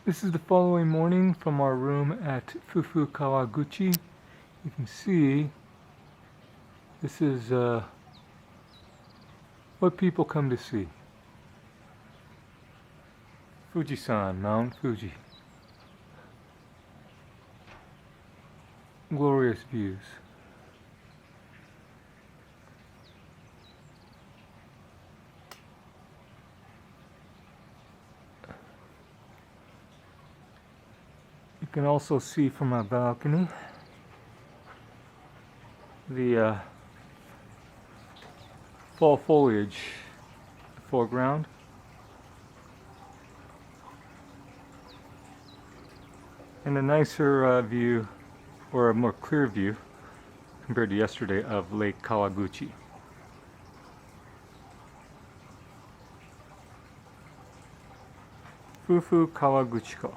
This is the following morning from our room at Fufu Kawaguchi. You can see this is what people come to see. Fujisan, Mount Fuji. Glorious views. You can also see from my balcony the fall foliage in the foreground. And a nicer view, or a more clear view compared to yesterday, of Lake Kawaguchi. Fufu Kawaguchiko.